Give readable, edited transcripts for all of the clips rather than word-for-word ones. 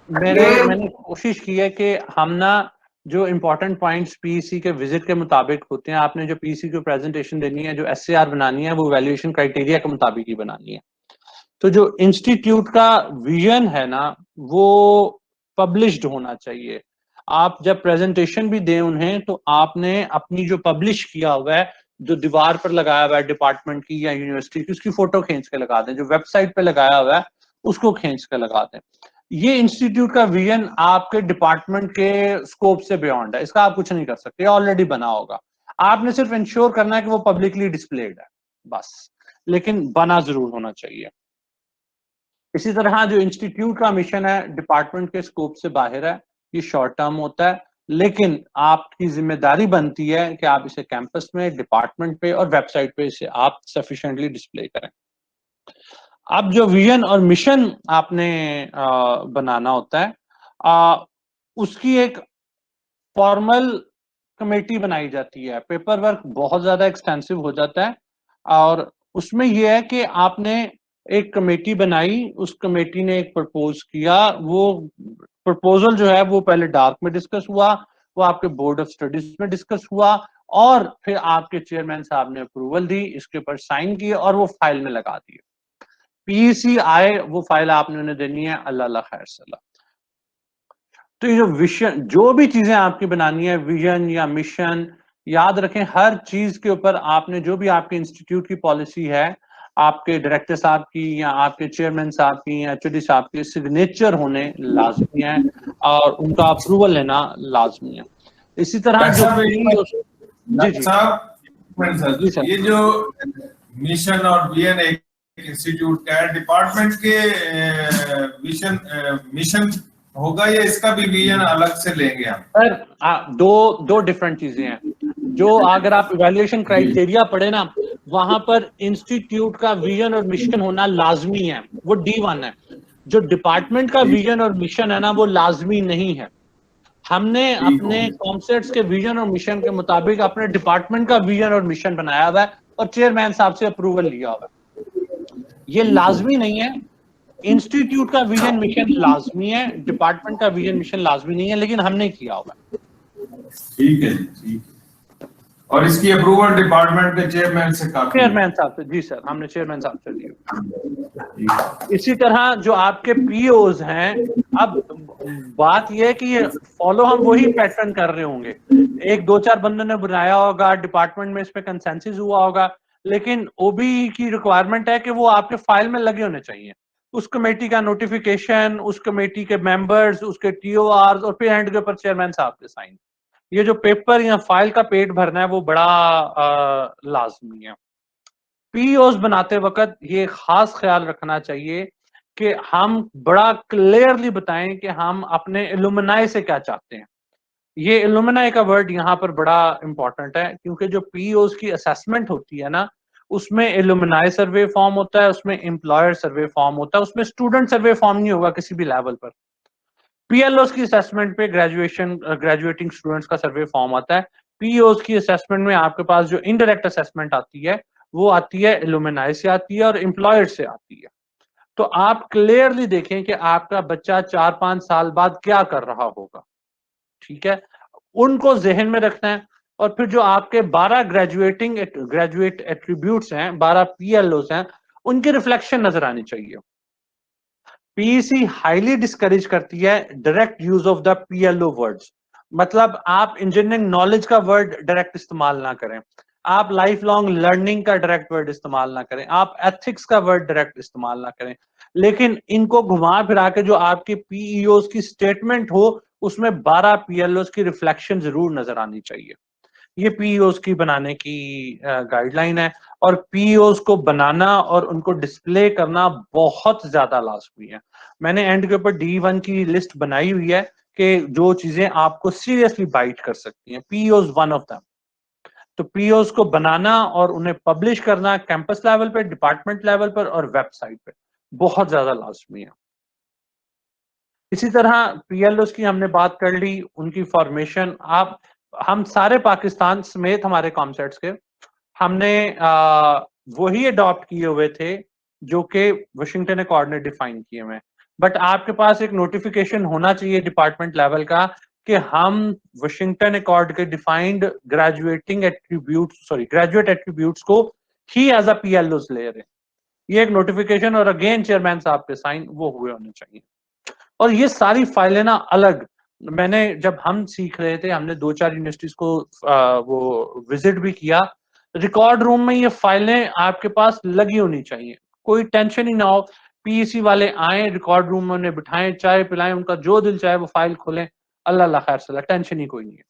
मैंने कोशिश की है कि हम ना जो इम्पोर्टेंट पॉइंट्स पीईसी के विजिट के मुताबिक होते हैं, आपने जो पीईसी को प्रेजेंटेशन देनी है, जो एससीआर बनानी है, वो वैल्यूएशन क्राइटेरिया के मुताबिक ही बनानी है। तो जो इंस्टीट्यूट का विजन है ना, वो पब्लिश्ड होना चाहिए। आप जब प्रेजेंटेशन भी दें उन्हें, तो आपने अपनी जो पब्लिश किया हुआ है, जो दीवार पर लगाया हुआ है डिपार्टमेंट की या यूनिवर्सिटी की, उसकी फोटो खींच के लगा दें। जो वेबसाइट पे लगाया हुआ है उसको खींच के लगा दें। ये इंस्टीट्यूट का विजन आपके डिपार्टमेंट के स्कोप से बियॉन्ड है, इसका आप कुछ नहीं कर सकते, ऑलरेडी बना होगा। आपने सिर्फ इंश्योर करना है कि वो पब्लिकली डिस्प्लेड है, बस। लेकिन बना जरूर होना चाहिए। इसी तरह जो इंस्टीट्यूट का मिशन है डिपार्टमेंट के स्कोप से बाहर है, ये शॉर्ट टर्म होता है, लेकिन आपकी जिम्मेदारी बनती है कि आप इसे कैंपस में, डिपार्टमेंट पे और वेबसाइट पे इसे आप सफिशिएंटली डिस्प्ले करें। अब जो विजन और मिशन आपने बनाना होता है, उसकी एक फॉर्मल कमेटी बनाई जाती है। पेपर वर्क बहुत ज्यादा एक्सटेंसिव हो जाता है, और उसमें यह है कि आपने एक कमेटी बनाई, उस कमेटी ने एक प्रपोज किया, वो प्रपोजल जो है वो पहले डार्क में डिस्कस हुआ, वो आपके बोर्ड ऑफ स्टडीज में डिस्कस हुआ, और फिर आपके चेयरमैन साहब ने अप्रूवल दी, इसके ऊपर साइन किए और वो फाइल में लगा दिए। पीईसी आए, वो फाइल आपने उन्हें देनी है, अल्लाह खैर सलाह। तो ये जो विजन, जो भी चीजें आपकी बनानी है, विजन या मिशन, याद रखें हर चीज के ऊपर आपने, जो भी आपके इंस्टीट्यूट की पॉलिसी है, आपके डायरेक्टर साहब की या आपके चेयरमैन साहब की या एचओडी साहब के सिग्नेचर होने लाजमी है, और उनका अप्रूवल लेना लाजमी है। इसी तरह जो जी जी जी सर, ये जो मिशन और विजन एक इंस्टीट्यूट का है, डिपार्टमेंट के मिशन होगा या इसका भी विजन अलग से लेंगे हम? सर दो डिफरेंट चीजें हैं। जो अगर आप इवैल्यूएशन क्राइटेरिया पढ़े ना, वहां पर इंस्टीट्यूट का विजन और मिशन होना लाजमी है, वो D1 है। जो डिपार्टमेंट का विजन और मिशन है ना, वो लाजमी नहीं है। हमने अपने कॉमसेट्स के विजन और मिशन के मुताबिक अपने डिपार्टमेंट का विजन और मिशन बनाया हुआ है, और चेयरमैन साहब से अप्रूवल लिया हुआ है। ये लाजमी नहीं है। इंस्टीट्यूट का विजन मिशन लाजमी है, डिपार्टमेंट का विजन मिशन लाजमी नहीं है, लेकिन हमने किया होगा। ठीक है, ठीक है। और इसकी अप्रूवल डिपार्टमेंट के चेयरमैन से काफी है? चेयरमैन साहब से, जी सर, हमने चेयरमैन साहब से दी। इसी तरह जो आपके पीओज हैं, अब बात यह है कि ये फॉलो हम वही पैटर्न कर रहे होंगे। एक दो चार बंदों ने बनाया होगा, डिपार्टमेंट में इस पे कंसेंसस हुआ होगा, लेकिन ओबी की रिक्वायरमेंट है कि वो आपके फाइल में लगे होने चाहिए। उस कमेटी का नोटिफिकेशन, उस कमेटी के मेंबर्स, उसके टीओआर, और फिर एंड के ऊपर चेयरमैन साहब के साइन। ये जो पेपर या फाइल का पेट भरना है, वो बड़ा लाजमी है। पीओस बनाते वक्त ये खास ख्याल रखना चाहिए कि हम बड़ा क्लियरली बताएं कि हम अपने इल्यूमिनाई से क्या चाहते हैं। ये इल्यूमिनाई का वर्ड यहाँ पर बड़ा इंपॉर्टेंट है, क्योंकि जो पीओस की असेसमेंट होती है ना, उसमें इल्यूमिनाई सर्वे फॉर्म होता है, उसमें एम्प्लॉयर सर्वे फॉर्म होता है, उसमें स्टूडेंट सर्वे फॉर्म नहीं होगा किसी भी लेवल पर। पीएलओस की असेसमेंट पे ग्रेजुएटिंग स्टूडेंट्स का सर्वे फॉर्म आता है। पीओस की असेसमेंट में आपके पास जो इनडायरेक्ट असेसमेंट आती है, वो आती है इल्यूमिनाई से आती है और एम्प्लॉयर से आती है। तो आप क्लियरली देखें कि आपका बच्चा 4-5 साल बाद क्या कर रहा होगा, ठीक है, उनको जहन में रखना है। और फिर जो आपके 12 ग्रेजुएट एट्रीब्यूट्स हैं, 12 पीएलओस हैं, उनकी रिफ्लेक्शन नजर आनी चाहिए। पीईसी हाईली डिस्करेज करती है direct use of the PLO words. मतलब आप इंजीनियरिंग नॉलेज का वर्ड डायरेक्ट इस्तेमाल ना करें, आप लाइफ लॉन्ग लर्निंग का डायरेक्ट वर्ड इस्तेमाल ना करें, आप एथिक्स का वर्ड डायरेक्ट इस्तेमाल ना करें, लेकिन इनको घुमा फिरा के जो आपकी पीईओस की स्टेटमेंट हो, उसमें 12 पीएलओस की रिफ्लेक्शन जरूर नजर आनी चाहिए। ये पीईओस की बनाने की गाइडलाइन है, और पीईओस को बनाना और उनको डिस्प्ले करना बहुत ज्यादा लाजमी है। मैंने एंड के ऊपर D1 की लिस्ट बनाई हुई है कि जो चीजें आपको सीरियसली बाइट कर सकती हैं, पीईओस वन ऑफ दैम। तो पीओस को बनाना और उन्हें पब्लिश करना कैंपस लेवल पे, डिपार्टमेंट लेवल पर और वेबसाइट पे बहुत ज्यादा लाजमी है। इसी तरह पीएलओस की हमने बात कर ली, उनकी फॉर्मेशन। आप, हम सारे पाकिस्तान समेत हमारे कॉमसेट्स के, हमने वही अडॉप्ट किए हुए थे जो कि वाशिंगटन अकॉर्ड ने डिफाइन किए हुए। बट आपके पास एक नोटिफिकेशन होना चाहिए डिपार्टमेंट लेवल का कि हम वाशिंगटन अकॉर्ड के डिफाइंड ग्रेजुएट एट्रीब्यूट्स को ही एज अ पीएलओस ले रहे हैं। ये एक नोटिफिकेशन और अगेन चेयरमैन साहब के साइन वो हुए होने चाहिए। और ये सारी फाइलें ना अलग, मैंने जब हम सीख रहे थे हमने 2-4 यूनिवर्सिटीज को वो विजिट भी किया, रिकॉर्ड रूम में ये फाइलें आपके पास लगी होनी चाहिए, कोई टेंशन ही ना हो। पीईसी वाले आए रिकॉर्ड रूम में उन्हें बिठाएं, चाय पिलाएं, उनका जो दिल चाहे वो फाइल खोलें, अल्लाह अल्लाह खैर सला, टेंशन ही कोई नहीं है।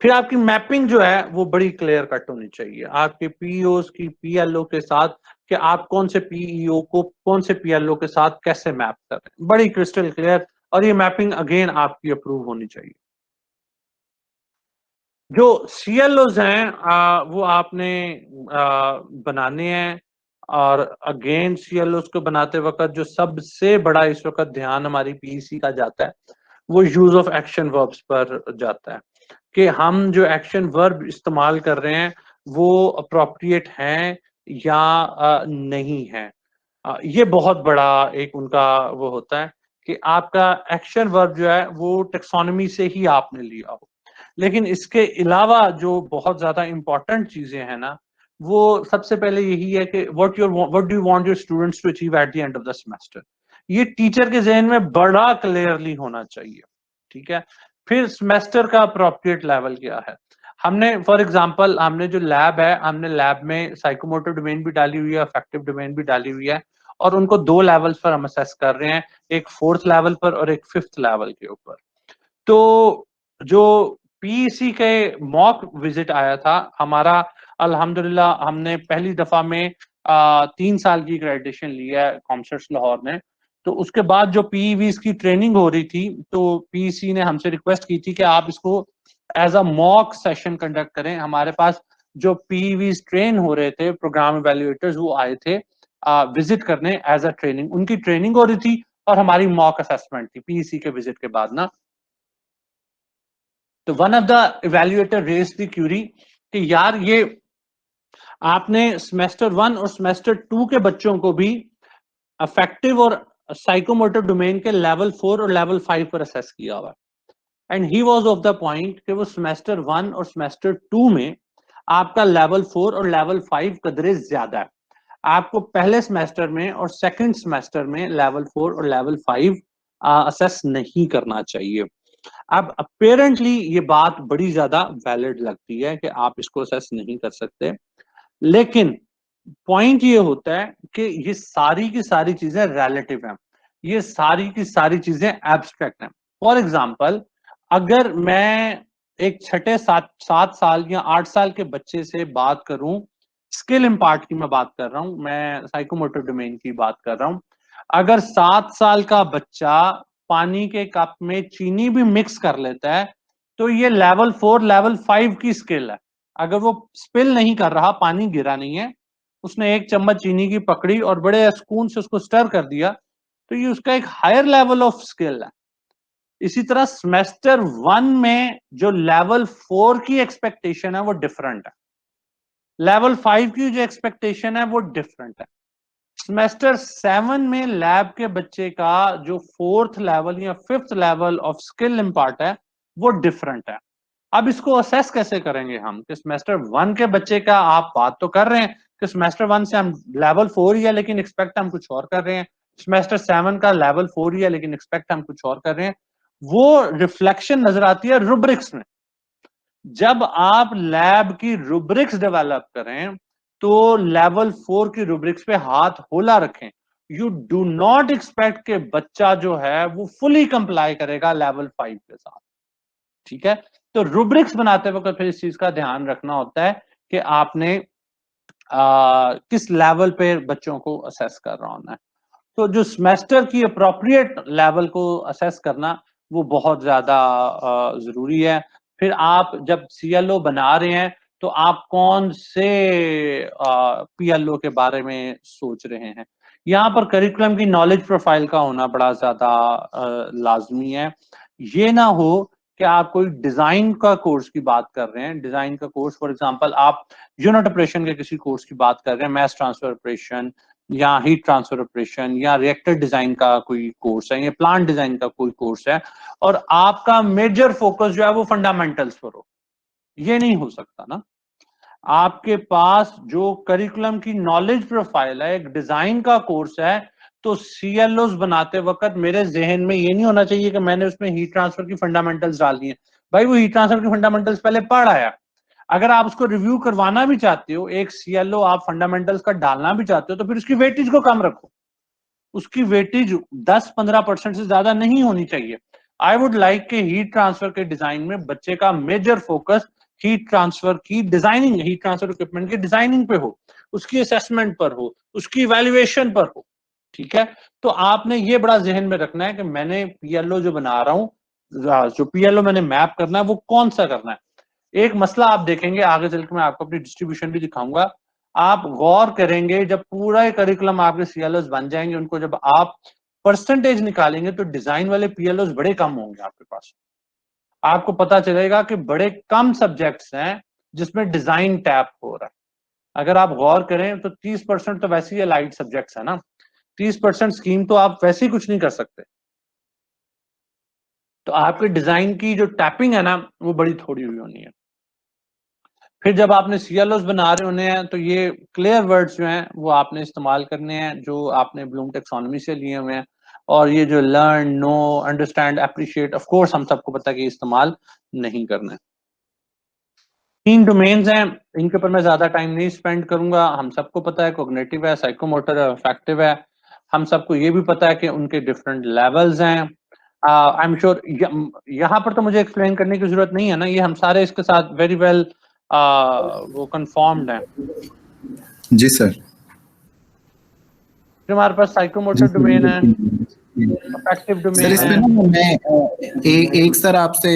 फिर आपकी मैपिंग जो है वो बड़ी क्लियर कट होनी चाहिए आपके पीईओस की पीएलओ के साथ, कि आप कौन से पीईओ को कौन से पीएलओ के साथ कैसे मैप कर रहे हैं, बड़ी क्रिस्टल क्लियर। और ये मैपिंग अगेन आपकी अप्रूव होनी चाहिए। जो सीएलओज हैं वो आपने बनाने हैं। और अगेन सीएलओज को बनाते वक्त जो सबसे बड़ा इस वक्त ध्यान हमारी पीईसी का जाता है वो यूज ऑफ एक्शन वर्ब्स पर जाता है, कि हम जो एक्शन वर्ब इस्तेमाल कर रहे हैं वो अप्रोप्रिएट हैं या नहीं है। ये बहुत बड़ा एक उनका वो होता है कि आपका एक्शन वर्ब जो है वो टेक्सोनॉमी से ही आपने लिया हो। लेकिन इसके अलावा जो बहुत ज्यादा इंपॉर्टेंट चीजें हैं ना, वो सबसे पहले यही है कि what do you want your students to achieve at the end of the semester. ये टीचर के जहन में बड़ा क्लियरली होना चाहिए। ठीक है। फिर सेमेस्टर का अप्रोप्रिएट लेवल क्या है। हमने फॉर एग्जांपल हमने जो लैब है, हमने लैब में साइकोमोटर डोमेन भी डाली हुई है, अफेक्टिव डोमेन भी डाली हुई है, और उनको 2 लेवल्स पर हम असेस कर रहे हैं, एक 4th लेवल पर और एक 5th लेवल के ऊपर। तो जो पीईसी के मॉक विजिट आया था हमारा, अल्हम्दुलिल्लाह हमने पहली दफा में 3 साल की ग्रेजुएशन ली है कॉमर्स लाहौर ने। तो उसके बाद जो पीईवीज की ट्रेनिंग हो रही थी तो पीईसी ने हमसे रिक्वेस्ट की थी कि आप इसको as a mock session conduct करें। हमारे पास जो पीईवीज ट्रेन हो रहे थे प्रोग्राम इवैल्यूएटर्स वो आए थे विजिट करने एज अ ट्रेनिंग, उनकी ट्रेनिंग हो रही थी और हमारी मॉक असेसमेंट थी पीईसी के विजिट के बाद ना। तो one of the evaluator raise the query कि यार ये आपने सेमेस्टर 1 और सेमेस्टर 2 के बच्चों को भी अफेक्टिव और साइकोमोटर डोमेन के लेवल 4 और लेवल 5 पर असेस किया हुआ। And he was of the point कि वो सेमेस्टर 1 और सेमेस्टर 2 में आपका लेवल 4 और लेवल 5 कदरे ज्यादा है। आपको पहले सेमेस्टर में और सेकंड सेमेस्टर में लेवल 4 और लेवल 5 असेस नहीं करना चाहिए। अब अपेरेंटली ये बात बड़ी ज्यादा वैलिड लगती है कि आप इसको असेस नहीं कर सकते, लेकिन पॉइंट ये होता है कि ये सारी की सारी चीजें रिलेटिव हैं, ये सारी की सारी चीजें एब्स्ट्रैक्ट हैं। फॉर एग्जाम्पल अगर मैं एक 6-7 साल या 8 साल के बच्चे से बात करूं, स्किल इम्पार्ट की मैं बात कर रहा हूं, मैं साइकोमोटर डोमेन की बात कर रहा हूं। अगर 7 साल का बच्चा पानी के कप में चीनी भी मिक्स कर लेता है तो ये लेवल 4 लेवल 5 की स्किल है। अगर वो स्पिल नहीं कर रहा, पानी गिरा नहीं है, उसने 1 चम्मच चीनी की पकड़ी और बड़े सुकून से उसको स्टर कर दिया, तो ये उसका एक हायर लेवल ऑफ स्किल है। इसी तरह सेमेस्टर 1 में जो लेवल 4 की एक्सपेक्टेशन है वो डिफरेंट है, लेवल 5 की जो एक्सपेक्टेशन है वो डिफरेंट है। सेमेस्टर 7 में लैब के बच्चे का जो 4th लेवल या 5th level of skill impart है वो डिफरेंट है। अब इसको असेस कैसे करेंगे हम कि सेमेस्टर 1 के बच्चे का आप बात तो कर रहे हैं कि सेमेस्टर 1 से हम लेवल 4 ही है लेकिन एक्सपेक्ट हम कुछ और कर रहे हैं, सेमेस्टर 7 का लेवल 4 ही है लेकिन एक्सपेक्ट हम कुछ और कर रहे हैं। वो रिफ्लेक्शन नजर आती है रुब्रिक्स में। जब आप लैब की रुब्रिक्स डेवलप करें तो लेवल 4 की रुब्रिक्स पे हाथ होला रखें। यू डू नॉट एक्सपेक्ट के बच्चा जो है वो फुली कंप्लाई करेगा लेवल 5 के साथ। ठीक है। तो रुब्रिक्स बनाते वक्त फिर इस चीज का ध्यान रखना होता है कि आपने किस लेवल पे बच्चों को असेस कर रहा होना है। तो जो सेमेस्टर की अप्रोप्रिएट लेवल को असेस करना वो बहुत ज्यादा जरूरी है। फिर आप जब सीएलओ बना रहे हैं तो आप कौन से पीएलओ के बारे में सोच रहे हैं। यहाँ पर करिकुलम की नॉलेज प्रोफाइल का होना बड़ा ज्यादा लाजमी है। ये ना हो कि आप कोई डिजाइन का कोर्स की बात कर रहे हैं, डिजाइन का कोर्स फॉर एग्जांपल आप यूनिट ऑपरेशन के किसी कोर्स की बात कर रहे हैं, मैस ट्रांसफर ऑपरेशन या हीट ट्रांसफर ऑपरेशन या रिएक्टर डिजाइन का कोई कोर्स है या प्लांट डिजाइन का कोई कोर्स है और आपका मेजर फोकस जो है वो फंडामेंटल्स पर हो, ये नहीं हो सकता ना। आपके पास जो करिकुलम की नॉलेज प्रोफाइल है, एक डिजाइन का कोर्स है, तो सीएलओस बनाते वक्त मेरे जहन में ये नहीं होना चाहिए कि मैंने उसमें हीट ट्रांसफर की फंडामेंटल्स डाल दी हैं। भाई वो हीट ट्रांसफर की फंडामेंटल्स पहले पढ़ आया। अगर आप उसको रिव्यू करवाना भी चाहते हो, एक सीएलओ आप फंडामेंटल्स का डालना भी चाहते हो, तो फिर उसकी वेटेज को कम रखो। उसकी वेटेज 10-15% से ज्यादा नहीं होनी चाहिए। आई वुड लाइक के हीट ट्रांसफर के डिजाइन में बच्चे का मेजर फोकस हीट ट्रांसफर की डिजाइनिंग, हीट ट्रांसफर इक्विपमेंट की डिजाइनिंग पे हो, उसकी असेसमेंट पर हो, उसकी इवैल्यूएशन पर हो। ठीक है, तो आपने ये बड़ा जहन में रखना है कि मैंने पीएलओ जो बना रहा हूं, जो पीएलओ मैंने मैप करना है वो कौन सा करना है। एक मसला आप देखेंगे आगे चल के, मैं आपको अपनी डिस्ट्रीब्यूशन भी दिखाऊंगा। आप गौर करेंगे जब पूरा करिकुलम आपके सीएलओस बन जाएंगे, उनको जब आप परसेंटेज निकालेंगे तो डिजाइन वाले पीएलओस बड़े कम होंगे आपके पास। आपको पता चलेगा कि बड़े कम सब्जेक्ट्स हैं जिसमें डिजाइन टैप हो रहा है। अगर आप गौर करें तो 30% तो वैसे ही अलाइड सब्जेक्ट्स है ना, 30% स्कीम तो आप वैसे ही कुछ नहीं कर सकते। तो आपके डिजाइन की जो टैपिंग है ना वो बड़ी थोड़ी हुई होनी है। फिर जब आपने सीएलओस बना रहे होने हैं तो ये क्लियर वर्ड्स जो हैं वो आपने इस्तेमाल करने हैं जो आपने ब्लूम टेक्सोनॉमी से लिए हुए हैं। और ये जो learn, know, understand, appreciate, of course हम सबको पता है कि इस्तेमाल नहीं करना है। 3 डोमेन्स हैं, इनके ऊपर मैं ज्यादा टाइम नहीं स्पेंड करूंगा। हम सबको पता है कॉग्निटिव है, साइकोमोटर है, अफेक्टिव है। हम सबको ये भी पता है कि उनके डिफरेंट लेवल्स हैं। आई एम श्योर यहाँ पर तो मुझे एक्सप्लेन करने की जरूरत नहीं है ना, ये हम सारे इसके साथ वेरी वेल वो कंफर्म्ड है। जी सर। फिर हमारे पास साइकोमोटर डोमेन है, अफेक्टिव सर डोमेन इसमें है। ना मैं एक सर आपसे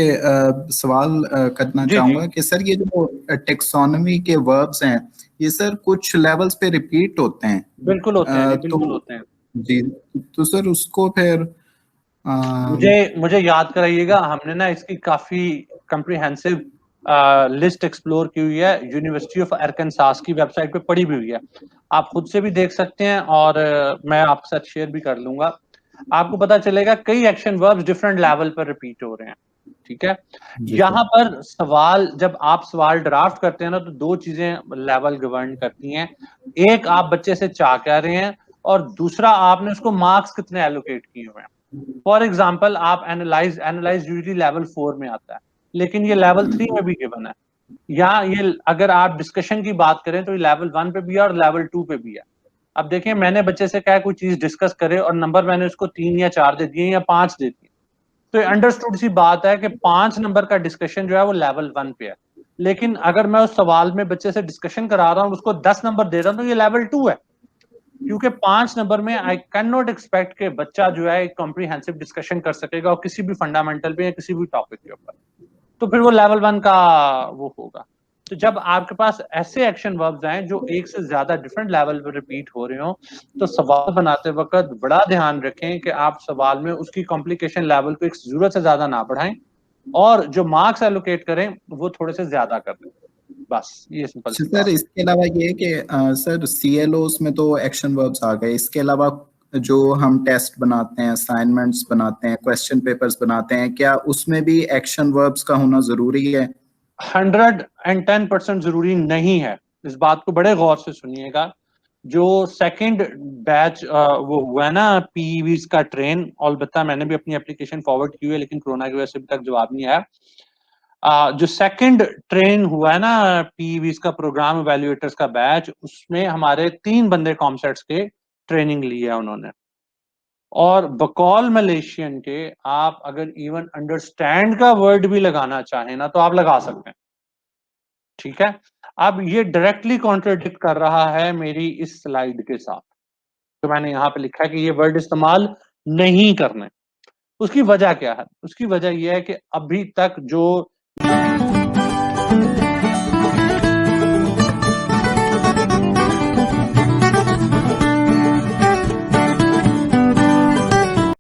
सवाल करना जी चाहूंगा जी कि सर ये जो टेक्सोनॉमी के वर्ब्स हैं ये सर कुछ लेवल्स पे रिपीट होते हैं। बिल्कुल होते हैं जी, तो बिल्कुल होते हैं जी, तो सर उसको फिर मुझे याद कराइएगा। हमने ना इसकी काफी कंप्रिहेंसिव लिस्ट एक्सप्लोर की हुई है, यूनिवर्सिटी ऑफ आर्कांसास की वेबसाइट पे पड़ी भी हुई है। आप खुद से भी देख सकते हैं और मैं आपके साथ शेयर भी कर लूंगा। आपको पता चलेगा कई एक्शन वर्ब्स डिफरेंट लेवल पर रिपीट हो रहे हैं। ठीक है, यहाँ पर सवाल, जब आप सवाल ड्राफ्ट करते हैं ना तो दो चीजें लेवल गवर्न करती हैं। एक, आप बच्चे से चाह क्या रहे हैं, और दूसरा आपने उसको मार्क्स कितने एलोकेट किए हुए हैं। फॉर एग्जाम्पल आप एनालाइज यूजली लेवल 4 में आता है, लेकिन ये लेवल 3 में भी गिवन है। यहाँ ये अगर आप डिस्कशन की बात करें तो ये लेवल 1 पे भी है और लेवल 2 पे भी है। अब देखें, मैंने बच्चे से कहा कोई चीज डिस्कस करे और नंबर मैंने उसको 3 या 4 दे दिए या 5 दे दिए, तो ये अंडरस्टूड सी बात है कि 5 नंबर का डिस्कशन जो है वो लेवल 1 पे है। लेकिन अगर मैं उस सवाल में बच्चे से डिस्कशन करा रहा हूँ, उसको 10 नंबर दे रहा हूँ, तो ये लेवल 2 है। क्योंकि 5 नंबर में आई कैन नॉट एक्सपेक्ट के बच्चा जो है एक कॉम्प्रिहेंसिव डिस्कशन कर सकेगा और किसी भी फंडामेंटल पे या किसी भी टॉपिक के ऊपर, तो फिर वो लेवल 1 का वो होगा। तो जब आपके पास ऐसे एक्शन वर्ब्स आए जो एक से ज्यादा डिफरेंट लेवल पर रिपीट हो रहे हो, तो सवाल बनाते वक्त बड़ा ध्यान रखें कि आप सवाल में उसकी कॉम्प्लिकेशन लेवल को एक जरूरत से ज्यादा ना बढ़ाएं और जो मार्क्स एलोकेट करें वो थोड़े से ज्यादा कर दें। बस ये सिंपल सी बात। सर इसके अलावा ये कि सर सीएलओस में तो एक्शन वर्ब्स आ गए, इसके अलावा जो हम टेस्ट बनाते हैं, असाइनमेंट्स बनाते हैं, क्वेश्चन पेपर्स बनाते हैं, क्या उसमें भी एक्शन वर्ब्स का होना जरूरी है? 110% जरूरी नहीं है। इस बात को बड़े गौर से सुनिएगा। जो सेकंड बैच वो हुआ है ना पीईवीज का ट्रेन, अलबत्ता मैंने भी अपनी एप्लीकेशन फॉरवर्ड की हुई है लेकिन कोरोना की वजह से अभी तक जवाब नहीं आया। जो सेकंड ट्रेन हुआ है ना पीईवीज का प्रोग्राम इवैल्यूएटर्स का बैच, उसमें हमारे 3 बंदे कॉमसेट्स के ट्रेनिंग ली है उन्होंने। और बकौल मलेशियन के आप अगर इवन अंडरस्टैंड का वर्ड भी लगाना चाहें ना तो आप लगा सकते हैं। ठीक है, अब ये डायरेक्टली कॉन्ट्रडिक्ट कर रहा है मेरी इस स्लाइड के साथ, तो मैंने यहाँ पे लिखा है कि ये वर्ड इस्तेमाल नहीं करने। उसकी वजह क्या है? उसकी वजह यह है कि अभी तक जो